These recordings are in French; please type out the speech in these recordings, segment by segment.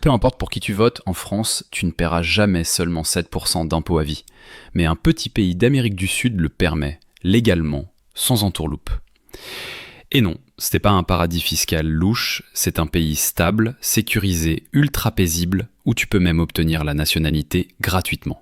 Peu importe pour qui tu votes, en France, tu ne paieras jamais seulement 7% d'impôts à vie. Mais un petit pays d'Amérique du Sud le permet, légalement, sans entourloupe. Et non, c'était pas un paradis fiscal louche, c'est un pays stable, sécurisé, ultra paisible, où tu peux même obtenir la nationalité gratuitement.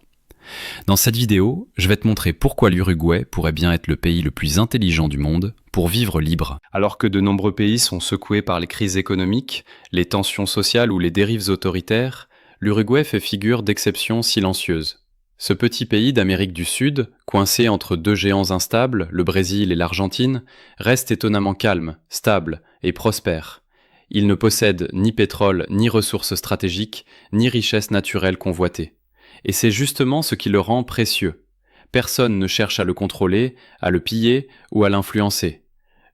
Dans cette vidéo, je vais te montrer pourquoi l'Uruguay pourrait bien être le pays le plus intelligent du monde pour vivre libre. Alors que de nombreux pays sont secoués par les crises économiques, les tensions sociales ou les dérives autoritaires, l'Uruguay fait figure d'exception silencieuse. Ce petit pays d'Amérique du Sud, coincé entre deux géants instables, le Brésil et l'Argentine, reste étonnamment calme, stable et prospère. Il ne possède ni pétrole, ni ressources stratégiques, ni richesses naturelles convoitées. Et c'est justement ce qui le rend précieux. Personne ne cherche à le contrôler, à le piller ou à l'influencer.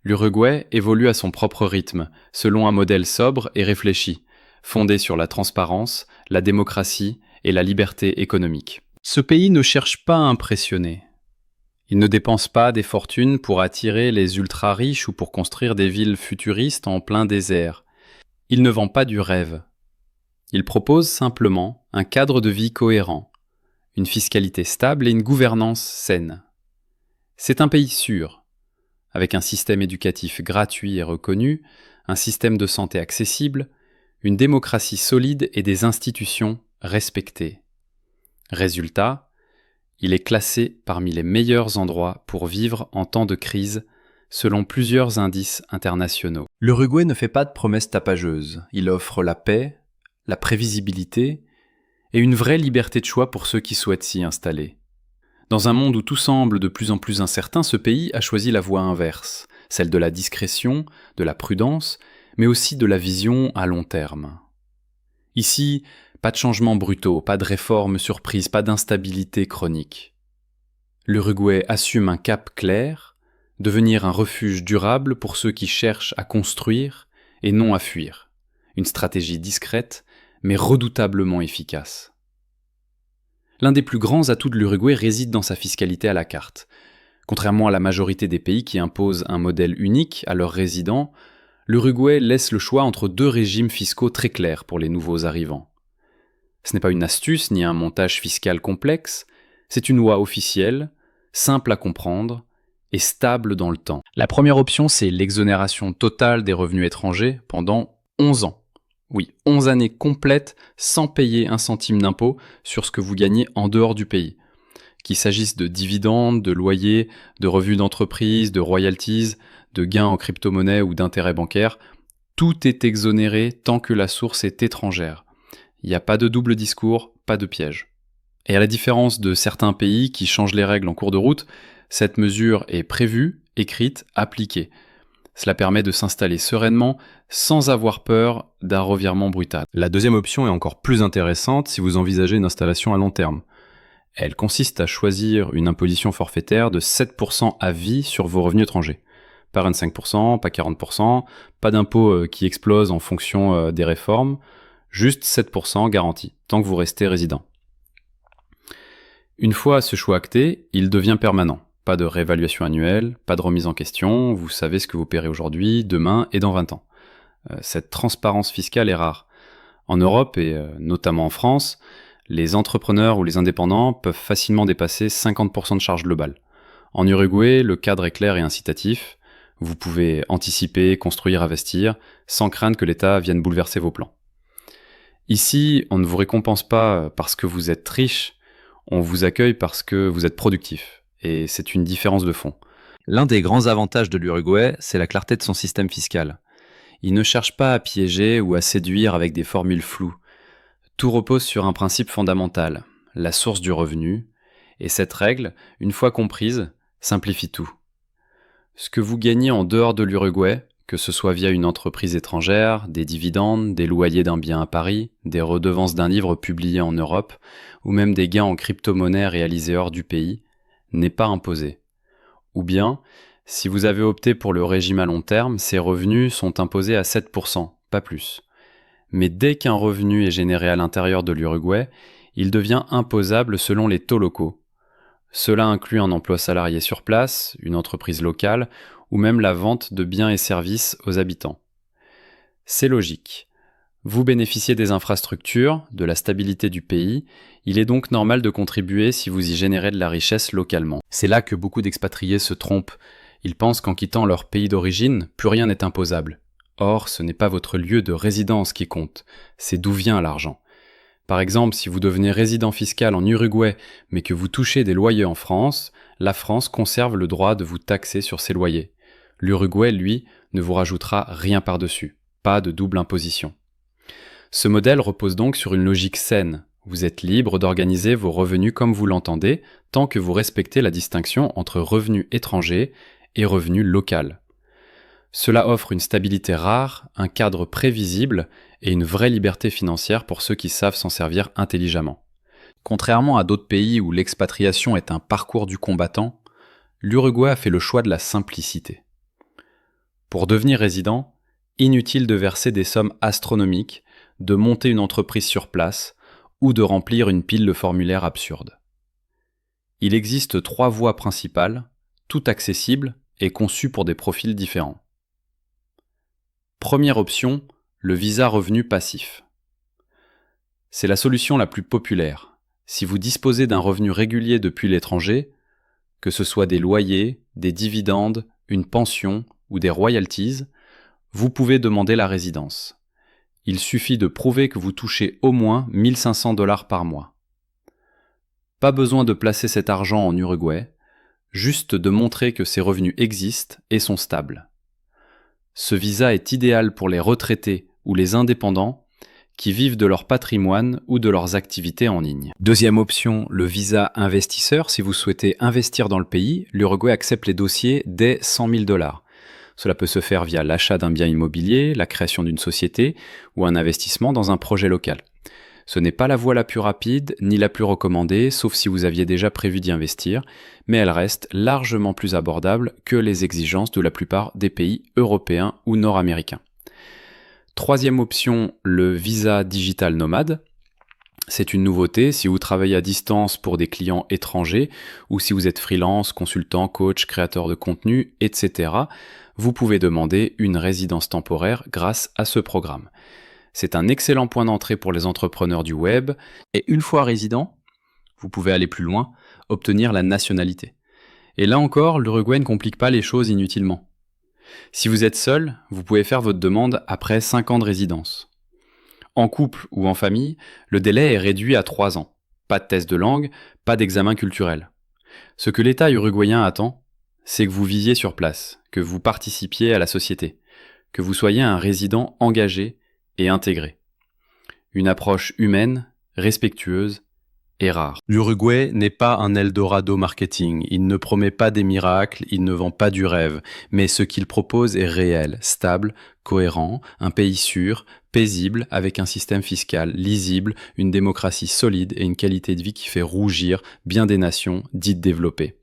L'Uruguay évolue à son propre rythme, selon un modèle sobre et réfléchi, fondé sur la transparence, la démocratie et la liberté économique. Ce pays ne cherche pas à impressionner. Il ne dépense pas des fortunes pour attirer les ultra-riches ou pour construire des villes futuristes en plein désert. Il ne vend pas du rêve. Il propose simplement un cadre de vie cohérent, une fiscalité stable et une gouvernance saine. C'est un pays sûr, avec un système éducatif gratuit et reconnu, un système de santé accessible, une démocratie solide et des institutions respectées. Résultat, il est classé parmi les meilleurs endroits pour vivre en temps de crise, selon plusieurs indices internationaux. L'Uruguay ne fait pas de promesses tapageuses. Il offre la paix, la prévisibilité et une vraie liberté de choix pour ceux qui souhaitent s'y installer. Dans un monde où tout semble de plus en plus incertain, ce pays a choisi la voie inverse, celle de la discrétion, de la prudence, mais aussi de la vision à long terme. Ici, pas de changements brutaux, pas de réformes surprises, pas d'instabilité chronique. L'Uruguay assume un cap clair, devenir un refuge durable pour ceux qui cherchent à construire et non à fuir. Une stratégie discrète, mais redoutablement efficace. L'un des plus grands atouts de l'Uruguay réside dans sa fiscalité à la carte. Contrairement à la majorité des pays qui imposent un modèle unique à leurs résidents, l'Uruguay laisse le choix entre deux régimes fiscaux très clairs pour les nouveaux arrivants. Ce n'est pas une astuce ni un montage fiscal complexe, c'est une loi officielle, simple à comprendre et stable dans le temps. La première option, c'est l'exonération totale des revenus étrangers pendant 11 ans. Oui, 11 années complètes sans payer un centime d'impôt sur ce que vous gagnez en dehors du pays. Qu'il s'agisse de dividendes, de loyers, de revenus d'entreprise, de royalties, de gains en crypto-monnaie ou d'intérêts bancaires, tout est exonéré tant que la source est étrangère. Il n'y a pas de double discours, pas de piège. Et à la différence de certains pays qui changent les règles en cours de route, cette mesure est prévue, écrite, appliquée. Cela permet de s'installer sereinement sans avoir peur d'un revirement brutal. La deuxième option est encore plus intéressante si vous envisagez une installation à long terme. Elle consiste à choisir une imposition forfaitaire de 7% à vie sur vos revenus étrangers. Pas 25%, pas 40%, pas d'impôt qui explose en fonction des réformes, juste 7% garanti, tant que vous restez résident. Une fois ce choix acté, il devient permanent. Pas de réévaluation annuelle, pas de remise en question, vous savez ce que vous paierez aujourd'hui, demain et dans 20 ans. Cette transparence fiscale est rare. En Europe et notamment en France, les entrepreneurs ou les indépendants peuvent facilement dépasser 50% de charges globales. En Uruguay, le cadre est clair et incitatif. Vous pouvez anticiper, construire, investir, sans craindre que l'État vienne bouleverser vos plans. Ici, on ne vous récompense pas parce que vous êtes riche, on vous accueille parce que vous êtes productif. Et c'est une différence de fond. L'un des grands avantages de l'Uruguay, c'est la clarté de son système fiscal. Il ne cherche pas à piéger ou à séduire avec des formules floues. Tout repose sur un principe fondamental, la source du revenu, et cette règle, une fois comprise, simplifie tout. Ce que vous gagnez en dehors de l'Uruguay, que ce soit via une entreprise étrangère, des dividendes, des loyers d'un bien à Paris, des redevances d'un livre publié en Europe, ou même des gains en crypto-monnaie réalisés hors du pays, n'est pas imposé. Ou bien, si vous avez opté pour le régime à long terme, ces revenus sont imposés à 7%, pas plus. Mais dès qu'un revenu est généré à l'intérieur de l'Uruguay, il devient imposable selon les taux locaux. Cela inclut un emploi salarié sur place, une entreprise locale, ou même la vente de biens et services aux habitants. C'est logique. Vous bénéficiez des infrastructures, de la stabilité du pays, il est donc normal de contribuer si vous y générez de la richesse localement. C'est là que beaucoup d'expatriés se trompent. Ils pensent qu'en quittant leur pays d'origine, plus rien n'est imposable. Or, ce n'est pas votre lieu de résidence qui compte, c'est d'où vient l'argent. Par exemple, si vous devenez résident fiscal en Uruguay, mais que vous touchez des loyers en France, la France conserve le droit de vous taxer sur ces loyers. L'Uruguay, lui, ne vous rajoutera rien par-dessus. Pas de double imposition. Ce modèle repose donc sur une logique saine. Vous êtes libre d'organiser vos revenus comme vous l'entendez, tant que vous respectez la distinction entre revenus étrangers et revenus locaux. Cela offre une stabilité rare, un cadre prévisible et une vraie liberté financière pour ceux qui savent s'en servir intelligemment. Contrairement à d'autres pays où l'expatriation est un parcours du combattant, l'Uruguay a fait le choix de la simplicité. Pour devenir résident, inutile de verser des sommes astronomiques, de monter une entreprise sur place ou de remplir une pile de formulaires absurdes. Il existe 3 voies principales, toutes accessibles et conçues pour des profils différents. Première option, le visa revenu passif. C'est la solution la plus populaire. Si vous disposez d'un revenu régulier depuis l'étranger, que ce soit des loyers, des dividendes, une pension ou des royalties, vous pouvez demander la résidence. Il suffit de prouver que vous touchez au moins 1 500 $ par mois. Pas besoin de placer cet argent en Uruguay, juste de montrer que ces revenus existent et sont stables. Ce visa est idéal pour les retraités ou les indépendants qui vivent de leur patrimoine ou de leurs activités en ligne. Deuxième option, le visa investisseur. Si vous souhaitez investir dans le pays, l'Uruguay accepte les dossiers dès 100 000 $. Cela peut se faire via l'achat d'un bien immobilier, la création d'une société ou un investissement dans un projet local. Ce n'est pas la voie la plus rapide ni la plus recommandée, sauf si vous aviez déjà prévu d'y investir, mais elle reste largement plus abordable que les exigences de la plupart des pays européens ou nord-américains. Troisième option, le visa digital nomade. C'est une nouveauté si vous travaillez à distance pour des clients étrangers ou si vous êtes freelance, consultant, coach, créateur de contenu, etc. Vous pouvez demander une résidence temporaire grâce à ce programme. C'est un excellent point d'entrée pour les entrepreneurs du web et une fois résident, vous pouvez aller plus loin, obtenir la nationalité. Et là encore, l'Uruguay ne complique pas les choses inutilement. Si vous êtes seul, vous pouvez faire votre demande après 5 ans de résidence. En couple ou en famille, le délai est réduit à 3 ans. Pas de test de langue, pas d'examen culturel. Ce que l'État uruguayen attend, c'est que vous viviez sur place, que vous participiez à la société, que vous soyez un résident engagé et intégré. Une approche humaine, respectueuse et rare. L'Uruguay n'est pas un Eldorado marketing, il ne promet pas des miracles, il ne vend pas du rêve, mais ce qu'il propose est réel, stable, cohérent, un pays sûr, paisible, avec un système fiscal lisible, une démocratie solide et une qualité de vie qui fait rougir bien des nations dites développées.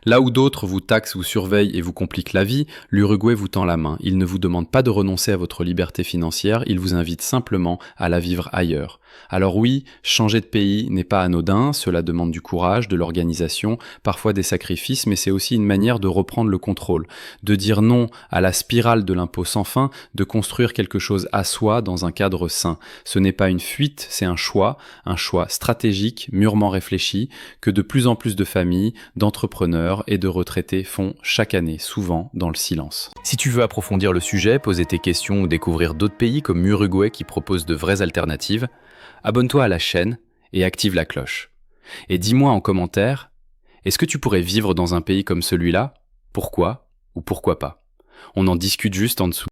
Là où d'autres vous taxent, vous surveillent et vous compliquent la vie, l'Uruguay vous tend la main. Il ne vous demande pas de renoncer à votre liberté financière, il vous invite simplement à la vivre ailleurs. Alors oui, changer de pays n'est pas anodin, cela demande du courage, de l'organisation, parfois des sacrifices, mais c'est aussi une manière de reprendre le contrôle, de dire non à la spirale de l'impôt sans fin, de construire quelque chose à soi dans un cadre sain. Ce n'est pas une fuite, c'est un choix stratégique, mûrement réfléchi, que de plus en plus de familles, d'entrepreneurs et de retraités font chaque année, souvent dans le silence. Si tu veux approfondir le sujet, poser tes questions ou découvrir d'autres pays comme Uruguay qui proposent de vraies alternatives, abonne-toi à la chaîne et active la cloche. Et dis-moi en commentaire, est-ce que tu pourrais vivre dans un pays comme celui-là ? Pourquoi ou pourquoi pas ? On en discute juste en dessous.